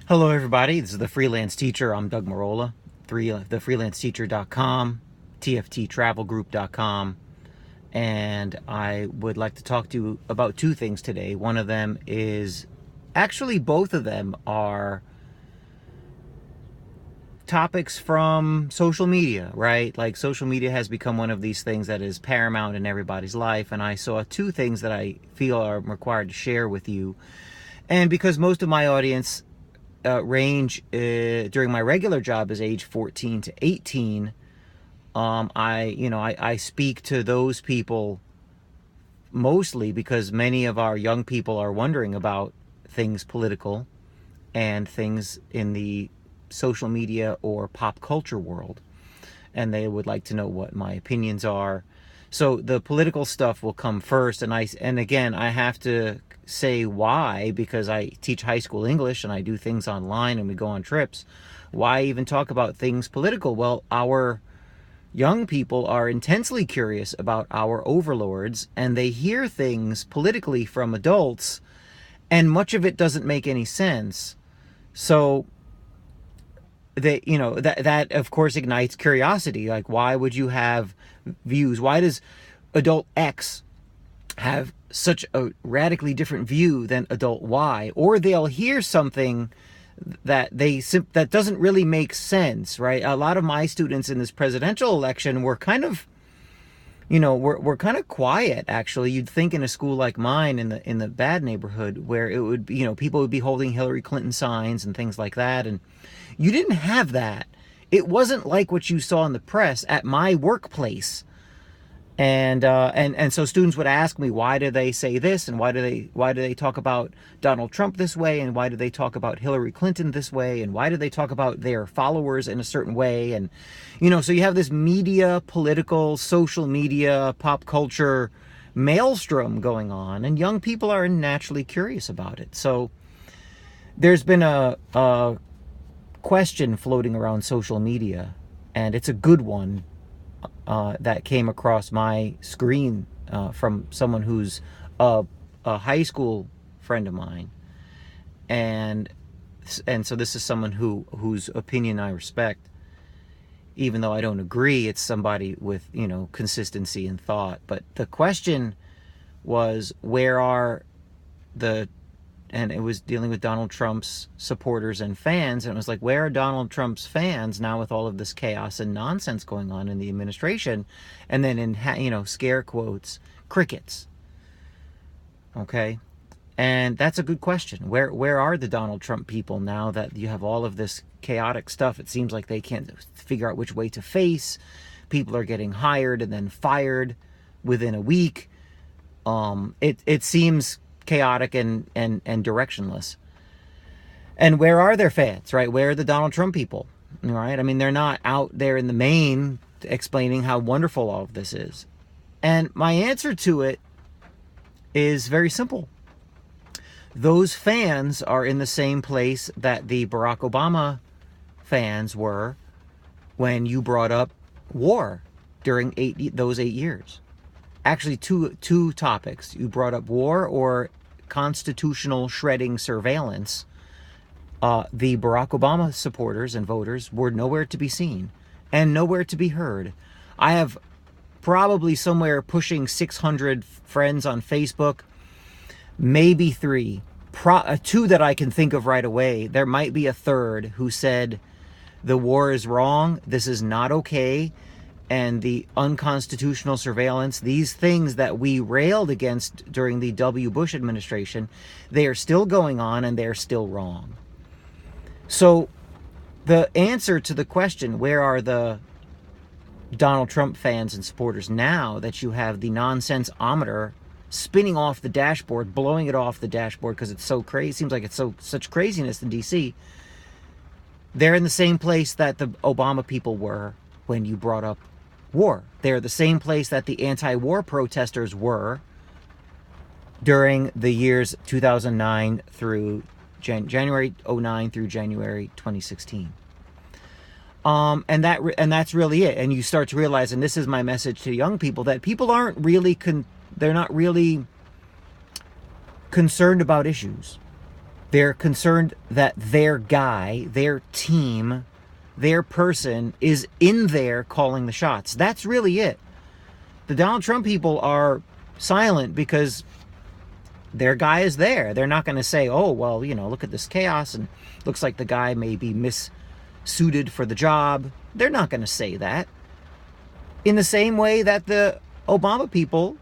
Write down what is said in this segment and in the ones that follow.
Hello, everybody. This is the Freelance Teacher. I'm Doug Marola, thefreelanceteacher.com, tfttravelgroup.com, and I would like to talk to you about two things today. One of them is actually both of them are topics from social media, right? Like social media has become one of these things that is paramount in everybody's life, and I saw two things that I feel are required to share with you. And because most of my audience range during my regular job is age 14 to 18. I speak to those people mostly because many of our young people are wondering about things political and things in the social media or pop culture world, and they would like to know what my opinions are. So the political stuff will come first, and again, I have to say why, because I teach high school English and I do things online and we go on trips. Why even talk about things political? Well, our young people are intensely curious about our overlords, and they hear things politically from adults, and much of it doesn't make any sense. So that of course ignites curiosity. Like, why would you have views? Why does adult X have such a radically different view than adult Y? Or they'll hear something that doesn't really make sense, right? A lot of my students in this presidential election were kind of, we're kind of quiet, actually. You'd think in a school like mine, in the bad neighborhood, where it would be, people would be holding Hillary Clinton signs and things like that, and you didn't have that. It wasn't like what you saw in the press at my workplace. And so students would ask me, why do they say this, and why do they talk about Donald Trump this way, and why do they talk about Hillary Clinton this way, and why do they talk about their followers in a certain way? And so you have this media, political, social media, pop culture maelstrom going on, and young people are naturally curious about it. So there's been a question floating around social media, and it's a good one, that came across my screen from someone who's a high school friend of mine, and so this is someone whose opinion I respect, even though I don't agree. It's somebody with consistency in thought. But the question was, where are and it was dealing with Donald Trump's supporters and fans. And it was like, where are Donald Trump's fans now with all of this chaos and nonsense going on in the administration? And then in, scare quotes, crickets. Okay. And that's a good question. Where are the Donald Trump people now that you have all of this chaotic stuff? It seems like they can't figure out which way to face. People are getting hired and then fired within a week. It seems chaotic and directionless. And where are their fans, right? Where are the Donald Trump people, right? I mean, they're not out there in the main explaining how wonderful all of this is. And my answer to it is very simple. Those fans are in the same place that the Barack Obama fans were when you brought up war during those 8 years. Actually, two topics. You brought up war or constitutional shredding surveillance. The Barack Obama supporters and voters were nowhere to be seen and nowhere to be heard. I have probably somewhere pushing 600 friends on Facebook, maybe three, two that I can think of right away. There might be a third who said the war is wrong, this is not okay, and the unconstitutional surveillance, these things that we railed against during the W. Bush administration, they are still going on and they're still wrong. So the answer to the question, where are the Donald Trump fans and supporters now that you have the nonsense-ometer spinning off the dashboard, blowing it off the dashboard because it's so crazy, it seems like it's such craziness in D.C., they're in the same place that the Obama people were when you brought up war. They're the same place that the anti-war protesters were during the years 2009 through January 09 through January 2016. And that's really it. And you start to realize, and this is my message to young people, that people aren't really they're not really concerned about issues. They're concerned that their guy, their team, their person is in there calling the shots. That's really it. The Donald Trump people are silent because their guy is there. They're not going to say, oh, well, look at this chaos and looks like the guy may be missuited for the job. They're not going to say that. In the same way that the Obama people,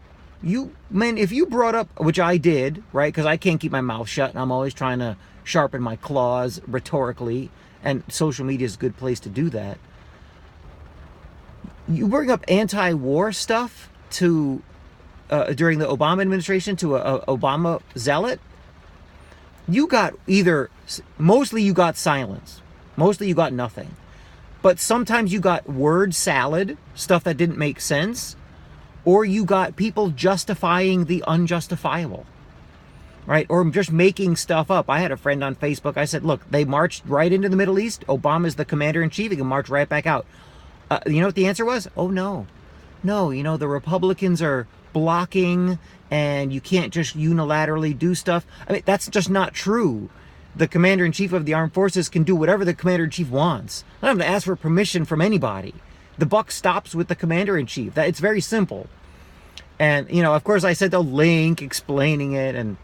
if you brought up, which I did, right, because I can't keep my mouth shut and I'm always trying to sharpen my claws rhetorically, and social media is a good place to do that. You bring up anti-war stuff to during the Obama administration to a Obama zealot, you got mostly you got silence, mostly you got nothing, but sometimes you got word salad, stuff that didn't make sense, or you got people justifying the unjustifiable, right? Or just making stuff up. I had a friend on Facebook, I said, look, they marched right into the Middle East, Obama's the commander-in-chief, he can march right back out. You know what the answer was? Oh, no, the Republicans are blocking and you can't just unilaterally do stuff. I mean, that's just not true. The commander-in-chief of the armed forces can do whatever the commander-in-chief wants. I don't have to ask for permission from anybody. The buck stops with the commander-in-chief. It's very simple. And, of course, I sent a link explaining it and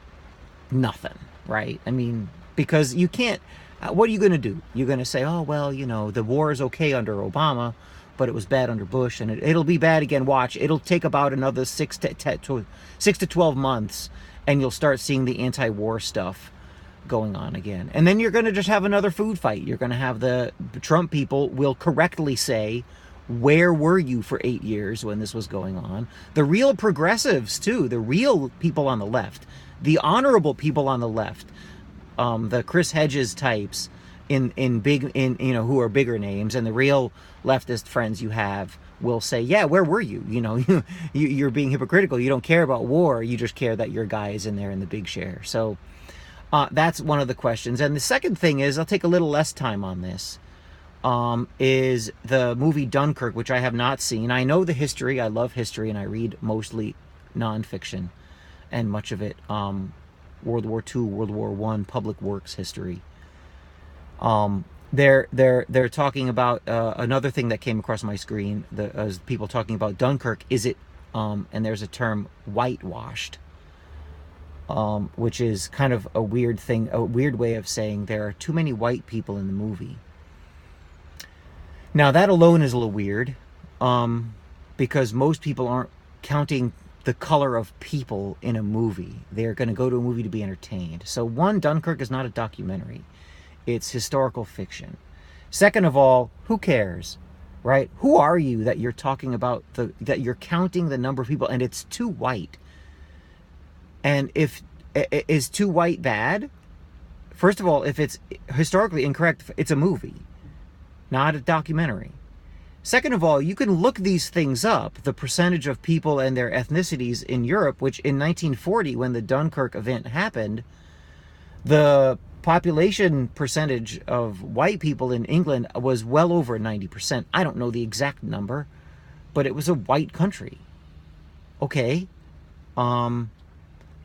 nothing, right? I mean, because you can't, what are you going to do? You're going to say, oh, well, the war is okay under Obama, but it was bad under Bush, and it'll be bad again. Watch, it'll take about another 6 to 12 months, and you'll start seeing the anti-war stuff going on again. And then you're going to just have another food fight. You're going to have the Trump people will correctly say, where were you for 8 years when this was going on? The real progressives, too, the real people on the left, the honorable people on the left, the Chris Hedges types, who are bigger names, and the real leftist friends you have will say, yeah, where were you? You're being hypocritical. You don't care about war. You just care that your guy is in there in the big share. So that's one of the questions. And the second thing is, I'll take a little less time on this, is the movie Dunkirk, which I have not seen. I know the history. I love history, and I read mostly nonfiction, and much of it World War II, World War I, public works history. They're talking about another thing that came across my screen. People talking about Dunkirk. Is it and there's a term, whitewashed, which is kind of a weird thing, a weird way of saying there are too many white people in the movie. Now that alone is a little weird, because most people aren't counting the color of people in a movie. They're going to go to a movie to be entertained. So one, Dunkirk is not a documentary. It's historical fiction. Second of all, who cares, right? Who are you that you're talking about, that you're counting the number of people, and it's too white? And is too white bad? First of all, if it's historically incorrect, it's a movie, not a documentary. Second of all, you can look these things up, the percentage of people and their ethnicities in Europe, which in 1940, when the Dunkirk event happened, the population percentage of white people in England was well over 90%. I don't know the exact number, but it was a white country. Okay.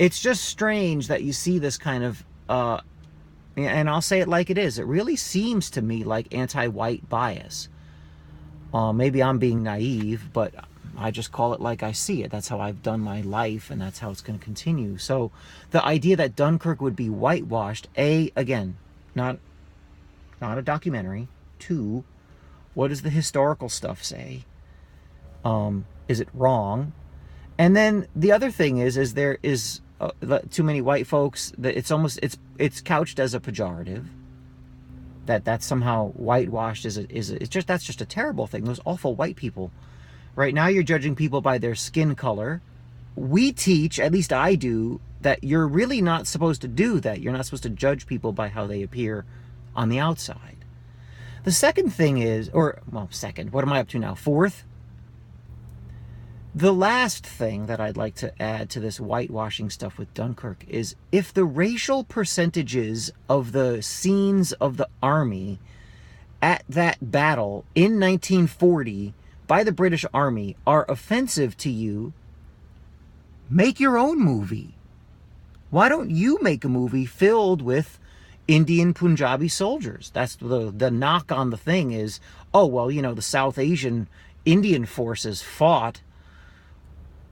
It's just strange that you see this kind of, and I'll say it like it is, it really seems to me like anti-white bias. Maybe I'm being naive, but I just call it like I see it. That's how I've done my life, and that's how it's going to continue. So the idea that Dunkirk would be whitewashed, again, not a documentary. Two, what does the historical stuff say? Is it wrong? And then the other thing is there is too many white folks, that it's couched as a pejorative. That's somehow whitewashed that's just a terrible thing. Those awful white people. Right now you're judging people by their skin color. We teach, at least I do, that you're really not supposed to do that. You're not supposed to judge people by how they appear on the outside. The second thing is, what am I up to now? Fourth? The last thing that I'd like to add to this whitewashing stuff with Dunkirk is, if the racial percentages of the scenes of the army at that battle in 1940 by the British Army are offensive to you, make your own movie. Why don't you make a movie filled with Indian Punjabi soldiers. That's the knock on the thing is, oh, well, the South Asian Indian forces fought,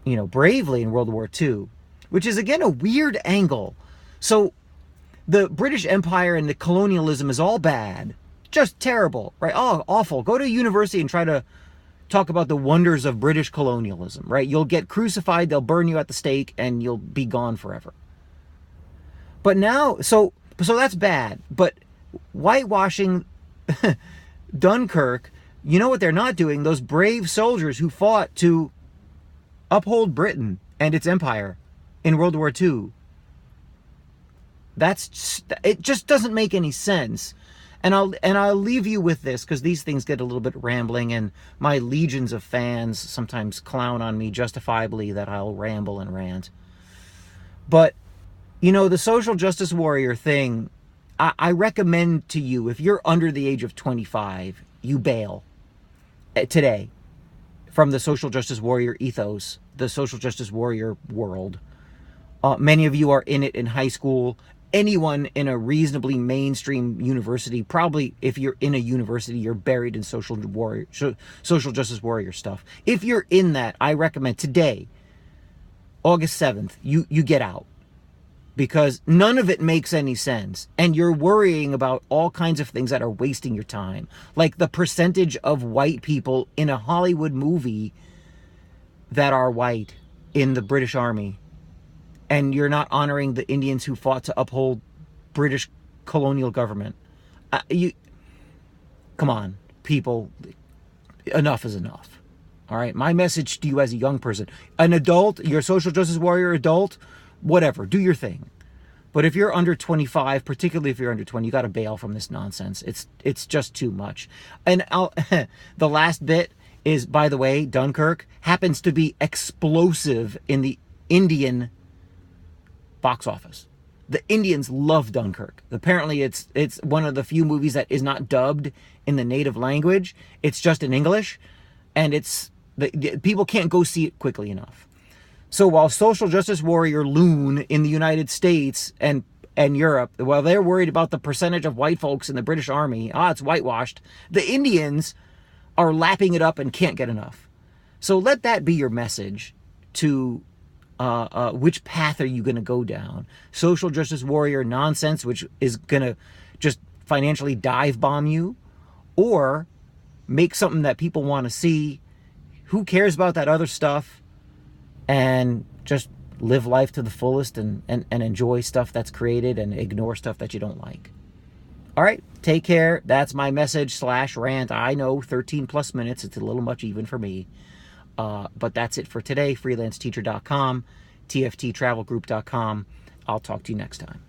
bravely in World War II, which is, again, a weird angle. So the British Empire and the colonialism is all bad, just terrible, right? Oh, awful. Go to a university and try to talk about the wonders of British colonialism, right? You'll get crucified, they'll burn you at the stake, and you'll be gone forever. But now, so that's bad. But whitewashing Dunkirk, you know what they're not doing? Those brave soldiers who fought to uphold Britain and its empire in World War II. It just doesn't make any sense. And I'll leave you with this, because these things get a little bit rambling, and my legions of fans sometimes clown on me justifiably that I'll ramble and rant. But the social justice warrior thing, I recommend to you, if you're under the age of 25, you bail today from the social justice warrior ethos, the social justice warrior world. Many of you are in it in high school. Anyone in a reasonably mainstream university, probably if you're in a university, you're buried in social justice warrior stuff. If you're in that, I recommend today, August 7th, you get out. Because none of it makes any sense. And you're worrying about all kinds of things that are wasting your time. Like the percentage of white people in a Hollywood movie that are white in the British Army. And you're not honoring the Indians who fought to uphold British colonial government. Come on, people. Enough is enough. All right? My message to you as a young person. An adult, you're a social justice warrior adult, whatever, do your thing. But if you're under 25, particularly if you're under 20, you got to bail from this nonsense. It's just too much. And the last bit is, by the way, Dunkirk happens to be explosive in the Indian box office. The Indians love Dunkirk. Apparently it's one of the few movies that is not dubbed in the native language. It's just in English, and people can't go see it quickly enough. So while social justice warrior loon in the United States and Europe, while they're worried about the percentage of white folks in the British Army, it's whitewashed, the Indians are lapping it up and can't get enough. So let that be your message to which path are you going to go down? Social justice warrior nonsense, which is going to just financially dive bomb you, or make something that people want to see. Who cares about that other stuff? And just live life to the fullest and enjoy stuff that's created and ignore stuff that you don't like. All right, take care. That's my message / rant. I know 13 plus minutes. It's a little much even for me. But that's it for today. freelanceteacher.com, tfttravelgroup.com. I'll talk to you next time.